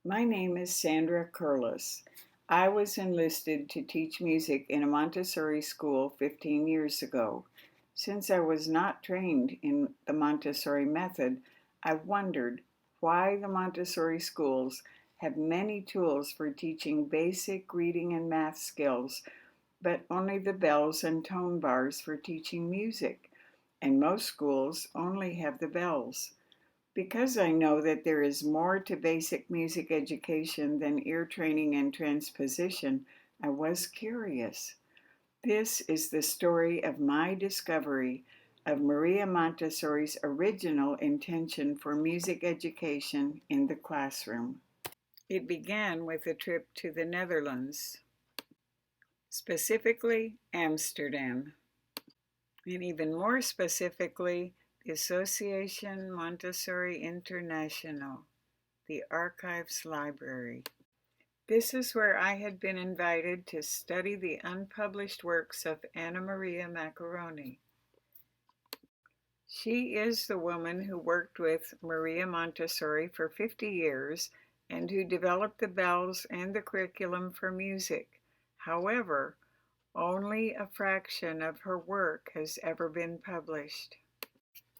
My name is Sandra Curlis. I was enlisted to teach music in a Montessori school 15 years ago. Since I was not trained in the Montessori method, I wondered why the Montessori schools have many tools for teaching basic reading and math skills, but only the bells and tone bars for teaching music, and most schools only have the bells. Because I know that there is more to basic music education than ear training and transposition, I was curious. This is the story of my discovery of Maria Montessori's original intention for music education in the classroom. It began with a trip to the Netherlands, specifically Amsterdam, and even more specifically, the Association Montessori International, the Archives Library. This is where I had been invited to study the unpublished works of Anna Maria Maccheroni. She is the woman who worked with Maria Montessori for 50 years and who developed the bells and the curriculum for music. However, only a fraction of her work has ever been published.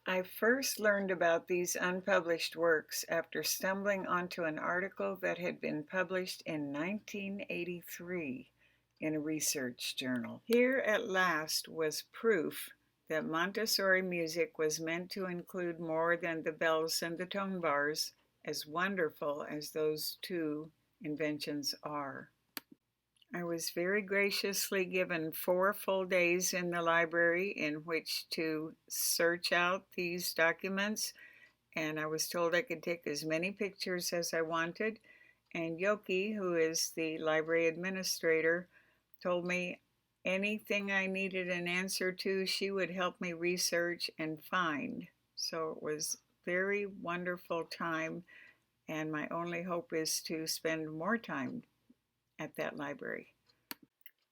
I first learned about these unpublished works after stumbling onto an article that had been published in 1983 in a research journal. Here at last was proof that Montessori music was meant to include more than the bells and the tone bars, as wonderful as those two inventions are. I was very graciously given 4 full days in the library in which to search out these documents, and I was told I could take as many pictures as I wanted. And Yoki, who is the library administrator, told me anything I needed an answer to, she would help me research and find. So it was a very wonderful time, and my only hope is to spend more time at that library.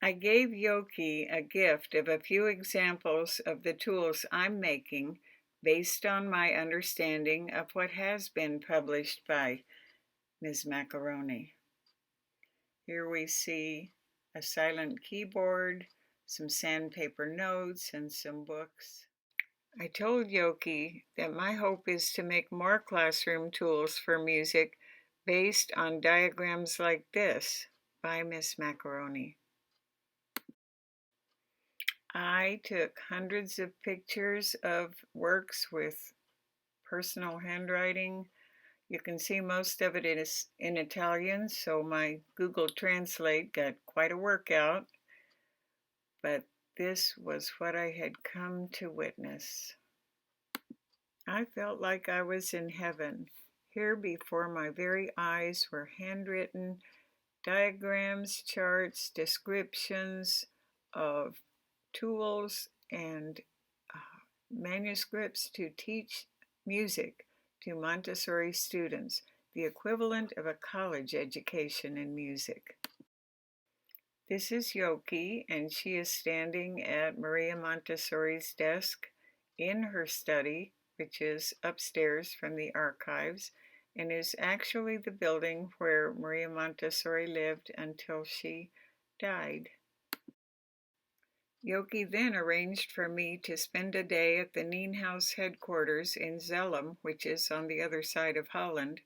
I gave Yoki a gift of a few examples of the tools I'm making based on my understanding of what has been published by Ms. Maccheroni. Here we see a silent keyboard, some sandpaper notes, and some books. I told Yoki that my hope is to make more classroom tools for music based on diagrams like this by Ms. Maccheroni. I took hundreds of pictures of works with personal handwriting. You can see most of it is in Italian, so my Google Translate got quite a workout, but this was what I had come to witness. I felt like I was in heaven. Here before my very eyes were handwritten diagrams, charts, descriptions of tools and manuscripts to teach music to Montessori students, the equivalent of a college education in music. This is Yoki, and she is standing at Maria Montessori's desk in her study, which is upstairs from the archives, and is actually the building where Maria Montessori lived until she died. Yoki then arranged for me to spend a day at the Nienhuis headquarters in Zelhem, which is on the other side of Holland,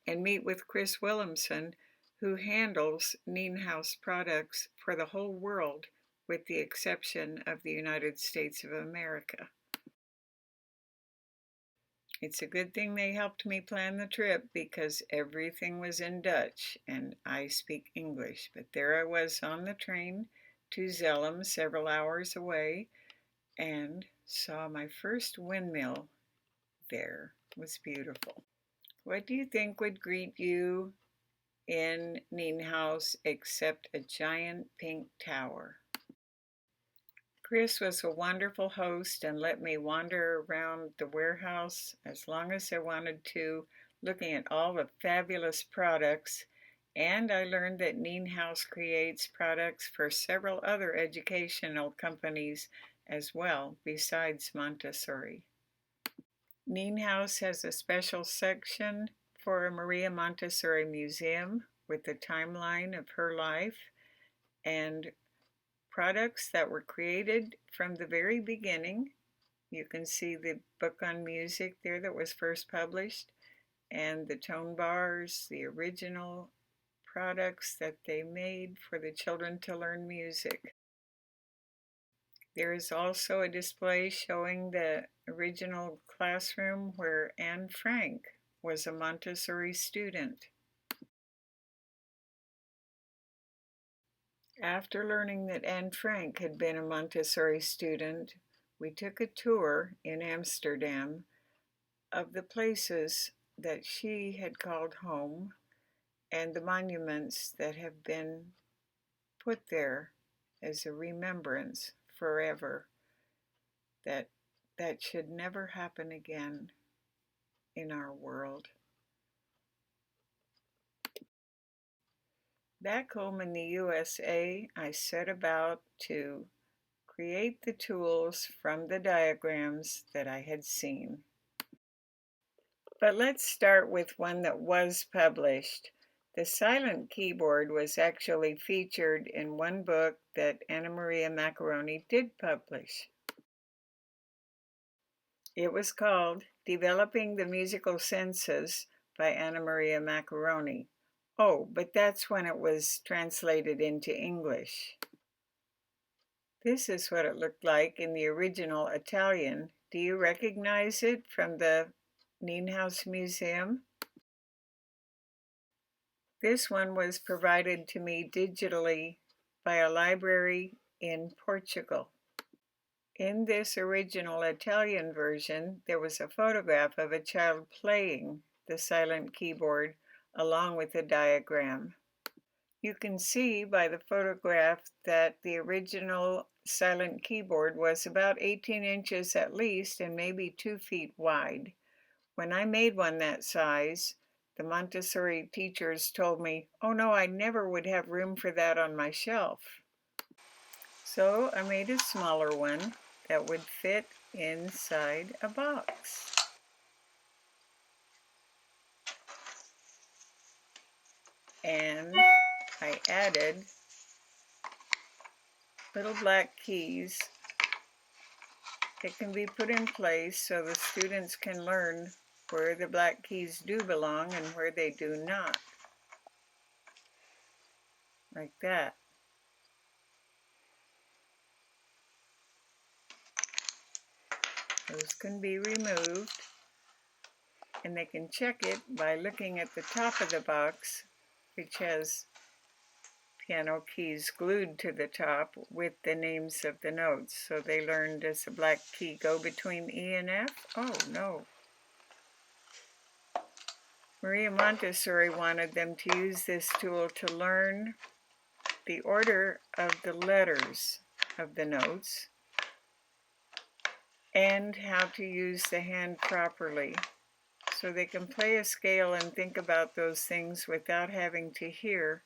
and meet with Chris Williamson, who handles Nienhuis products for the whole world, with the exception of the United States of America. It's a good thing they helped me plan the trip because everything was in Dutch and I speak English, but there I was on the train to Zelhem, several hours away, and saw my first windmill there. It was beautiful. What do you think would greet you in Nienhuis except a giant pink tower? Chris was a wonderful host and let me wander around the warehouse as long as I wanted to, looking at all the fabulous products. And I learned that Nienhuis creates products for several other educational companies as well, besides Montessori. Nienhuis has a special section for a Maria Montessori museum with the timeline of her life and products that were created from the very beginning. You can see the book on music there that was first published, and the tone bars, the original products that they made for the children to learn music. There is also a display showing the original classroom where Anne Frank was a Montessori student. After learning that Anne Frank had been a Montessori student, we took a tour in Amsterdam of the places that she had called home and the monuments that have been put there as a remembrance forever, that should never happen again in our world. Back home in the USA, I set about to create the tools from the diagrams that I had seen. But let's start with one that was published. The silent keyboard was actually featured in one book that Anna Maria Maccheroni did publish. It was called Developing the Musical Senses by Anna Maria Maccheroni. Oh, but that's when it was translated into English. This is what it looked like in the original Italian. Do you recognize it from the Nienhuis Museum? This one was provided to me digitally by a library in Portugal. In this original Italian version, there was a photograph of a child playing the silent keyboard along with a diagram. You can see by the photograph that the original silent keyboard was about 18 inches at least and maybe 2 feet wide. When I made one that size, the Montessori teachers told me, oh no, I never would have room for that on my shelf. So I made a smaller one that would fit inside a box. And I added little black keys that can be put in place so the students can learn where the black keys do belong and where they do not. Like that. Those can be removed, and they can check it by looking at the top of the box, which has piano keys glued to the top with the names of the notes. So they learn, does the black key go between E and F? Oh, no. Maria Montessori wanted them to use this tool to learn the order of the letters of the notes and how to use the hand properly, so they can play a scale and think about those things without having to hear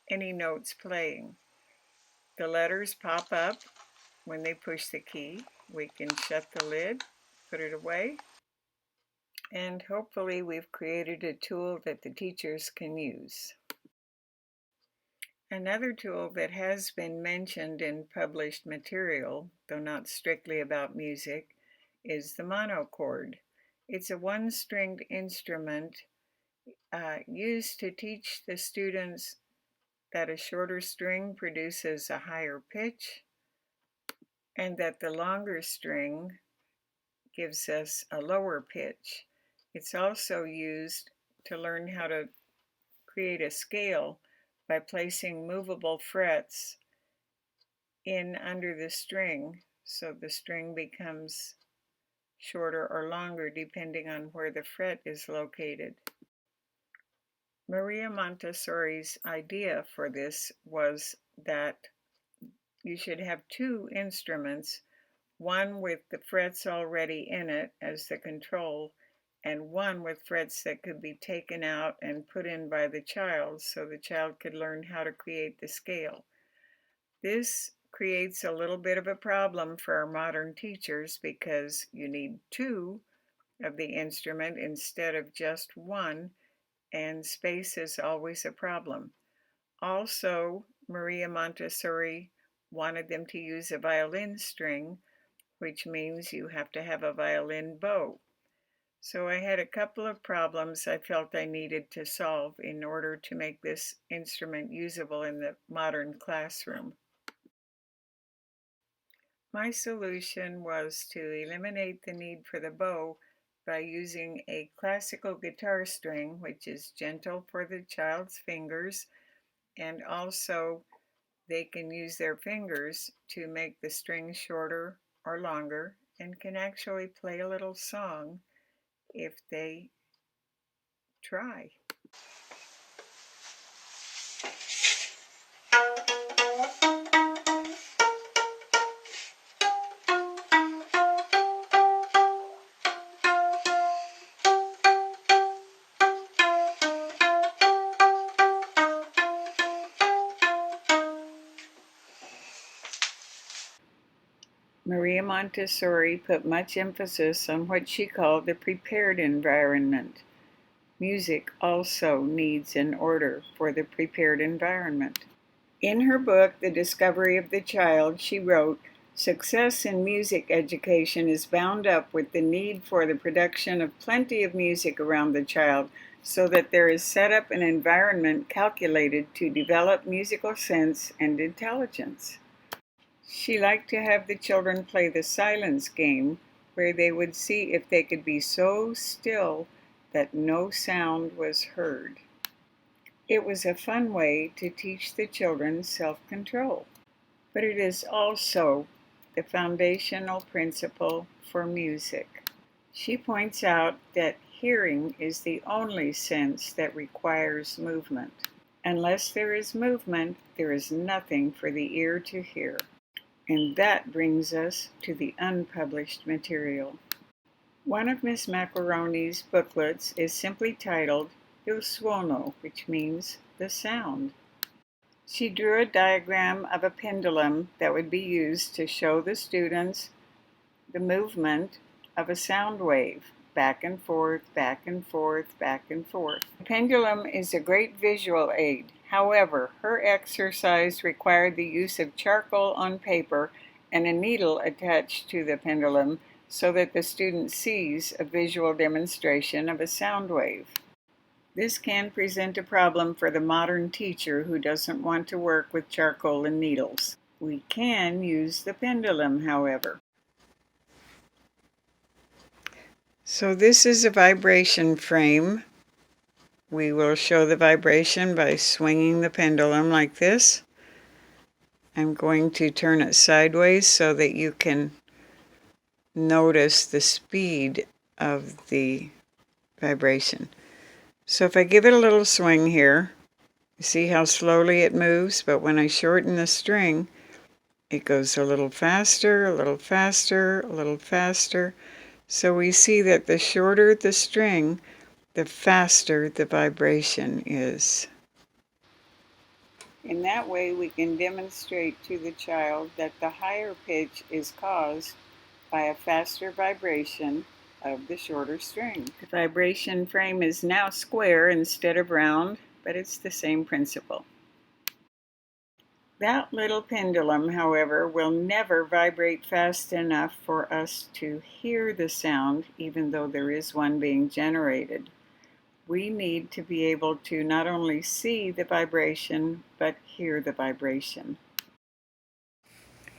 any notes playing. The letters pop up when they push the key. We can shut the lid, put it away, and hopefully we've created a tool that the teachers can use. Another tool that has been mentioned in published material, though not strictly about music, is the monochord. It's a one-stringed instrument used to teach the students that a shorter string produces a higher pitch and that the longer string gives us a lower pitch. It's also used to learn how to create a scale by placing movable frets in under the string, so the string becomes shorter or longer depending on where the fret is located. Maria Montessori's idea for this was that you should have two instruments, one with the frets already in it as the control, and one with frets that could be taken out and put in by the child so the child could learn how to create the scale. This creates a little bit of a problem for our modern teachers because you need two of the instrument instead of just one, and space is always a problem. Also, Maria Montessori wanted them to use a violin string, which means you have to have a violin bow. So I had a couple of problems I felt I needed to solve in order to make this instrument usable in the modern classroom. My solution was to eliminate the need for the bow by using a classical guitar string, which is gentle for the child's fingers, and also they can use their fingers to make the string shorter or longer and can actually play a little song if they try. Maria Montessori put much emphasis on what she called the prepared environment. Music also needs an order for the prepared environment. In her book, The Discovery of the Child, she wrote, "Success in music education is bound up with the need for the production of plenty of music around the child so that there is set up an environment calculated to develop musical sense and intelligence." She liked to have the children play the silence game, where they would see if they could be so still that no sound was heard. It was a fun way to teach the children self-control, but it is also the foundational principle for music. She points out that hearing is the only sense that requires movement. Unless there is movement, there is nothing for the ear to hear. And that brings us to the unpublished material. One of Miss Maccheroni's booklets is simply titled Il Suono, which means the sound. She drew a diagram of a pendulum that would be used to show the students the movement of a sound wave, back and forth, back and forth, back and forth. The pendulum is a great visual aid. However, her exercise required the use of charcoal on paper and a needle attached to the pendulum so that the student sees a visual demonstration of a sound wave. This can present a problem for the modern teacher who doesn't want to work with charcoal and needles. We can use the pendulum, however. So this is a vibration frame. We will show the vibration by swinging the pendulum like this. I'm going to turn it sideways so that you can notice the speed of the vibration. So if I give it a little swing here, you see how slowly it moves, but when I shorten the string, it goes a little faster, a little faster, a little faster. So we see that the shorter the string, the faster the vibration is. In that way, we can demonstrate to the child that the higher pitch is caused by a faster vibration of the shorter string. The vibration frame is now square instead of round, but it's the same principle. That little pendulum, however, will never vibrate fast enough for us to hear the sound, even though there is one being generated. We need to be able to not only see the vibration, but hear the vibration.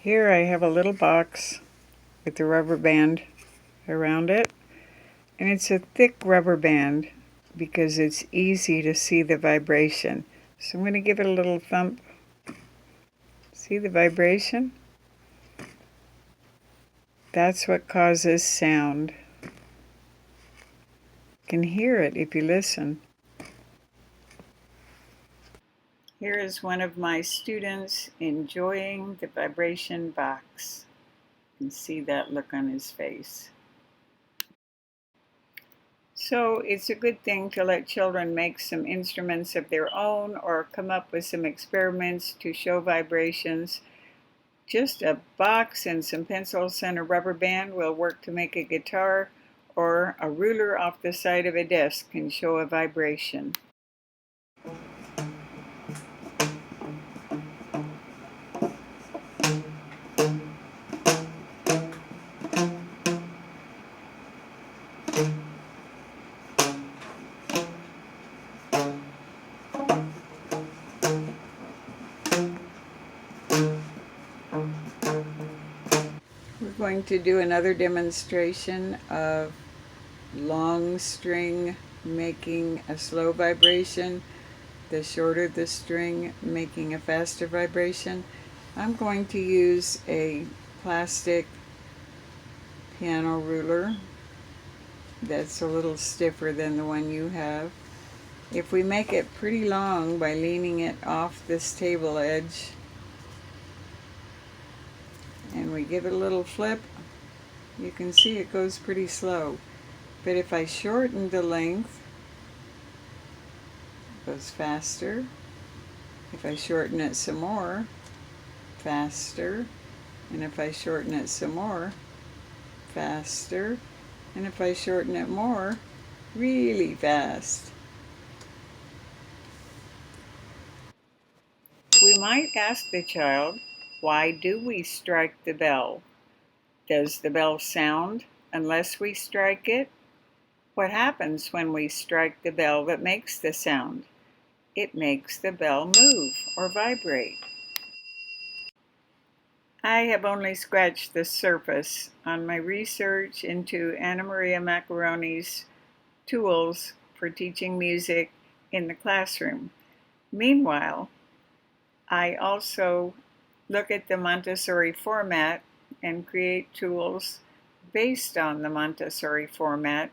Here I have a little box with the rubber band around it, and it's a thick rubber band because it's easy to see the vibration. So I'm going to give it a little thump. See the vibration? That's what causes sound. You can hear it if you listen. Here is one of my students enjoying the vibration box. You can see that look on his face. So it's a good thing to let children make some instruments of their own or come up with some experiments to show vibrations. Just a box and some pencils and a rubber band will work to make a guitar, or a ruler off the side of a desk can show a vibration. going to do another demonstration of long string making a slow vibration, the shorter the string making a faster vibration. I'm going to use a plastic piano ruler that's a little stiffer than the one you have. If we make it pretty long by leaning it off this table edge and we give it a little flip, you can see it goes pretty slow. But if I shorten the length, it goes faster. If I shorten it some more, faster. And if I shorten it some more, faster. And if I shorten it more, really fast. We might ask the child, why do we strike the bell? Does the bell sound unless we strike it? What happens when we strike the bell that makes the sound? It makes the bell move or vibrate. I have only scratched the surface on my research into Anna Maria Maccheroni's tools for teaching music in the classroom. Meanwhile, I also look at the Montessori format and create tools based on the Montessori format,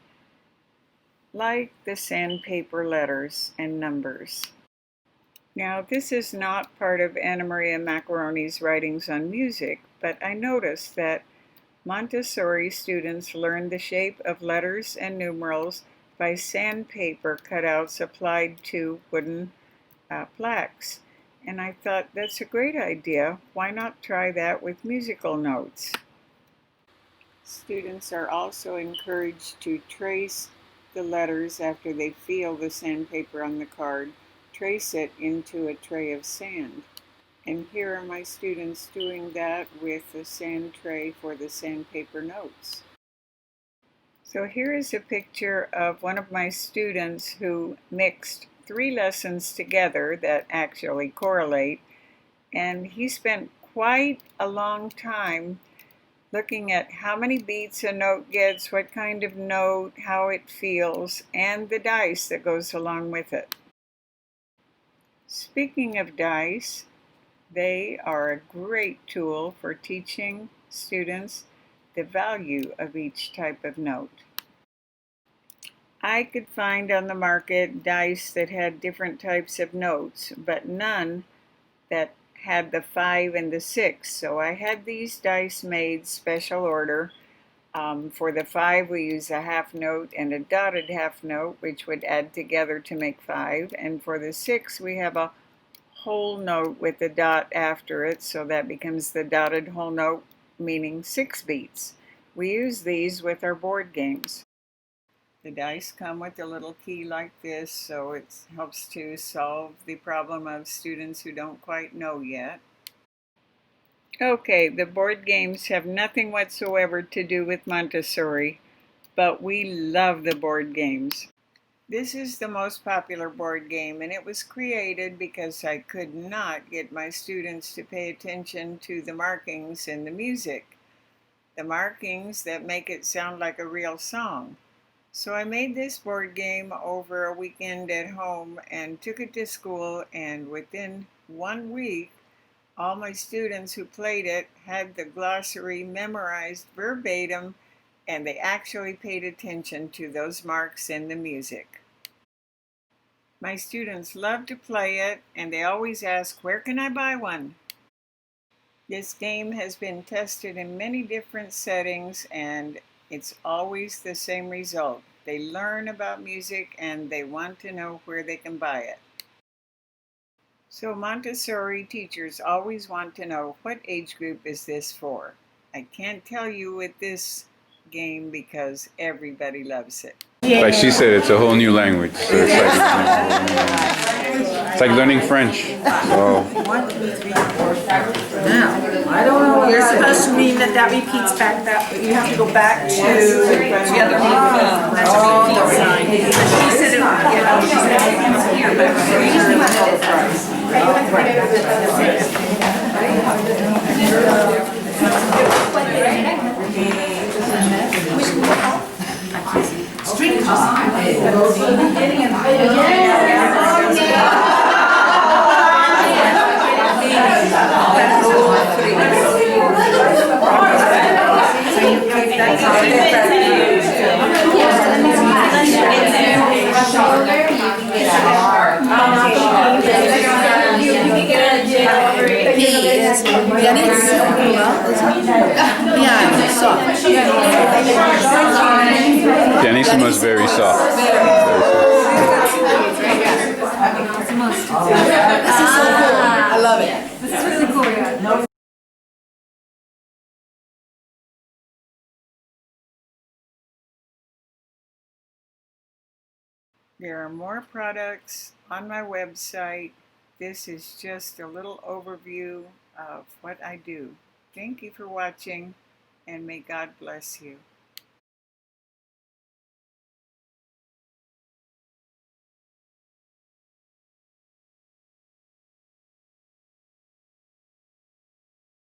like the sandpaper letters and numbers. Now, this is not part of Anna Maria Maccheroni's writings on music, but I noticed that Montessori students learn the shape of letters and numerals by sandpaper cutouts applied to wooden plaques. And I thought, that's a great idea. Why not try that with musical notes? Students are also encouraged to trace the letters after they feel the sandpaper on the card. Trace it into a tray of sand. And here are my students doing that with the sand tray for the sandpaper notes. So here is a picture of one of my students who mixed 3 lessons together that actually correlate, and he spent quite a long time looking at how many beats a note gets, what kind of note, how it feels, and the dice that goes along with it. Speaking of dice, they are a great tool for teaching students the value of each type of note. I could find on the market dice that had different types of notes, but none that had the 5 and the 6. So I had these dice made special order. For the 5 we use a half note and a dotted half note, which would add together to make 5. And for the 6 we have a whole note with a dot after it, so that becomes the dotted whole note, meaning 6 beats. We use these with our board games. The dice come with a little key like this, so it helps to solve the problem of students who don't quite know yet. Okay, the board games have nothing whatsoever to do with Montessori, but we love the board games. This is the most popular board game, and it was created because I could not get my students to pay attention to the markings in the music, the markings that make it sound like a real song. So I made this board game over a weekend at home and took it to school, and within 1 week, all my students who played it had the glossary memorized verbatim, and they actually paid attention to those marks in the music. My students love to play it, and they always ask, where can I buy one? This game has been tested in many different settings, and it's always the same result. They learn about music and they want to know where they can buy it. So Montessori teachers always want to know, what age group is this for? I can't tell you with this game because everybody loves it. Like she said, it's a whole new language. So it's like learning French. So 1, 2, 3, 4, 5. Now, I don't know. You're supposed to mean that repeats back. That you have to go back to the other one. That's a repeat sign. She said it. She said it here, but usually when it's Pianissimo is very soft. Very soft. This is so cool. I love it. This is really cool, yeah. There are more products on my website. This is just a little overview of what I do. Thank you for watching, and may God bless you.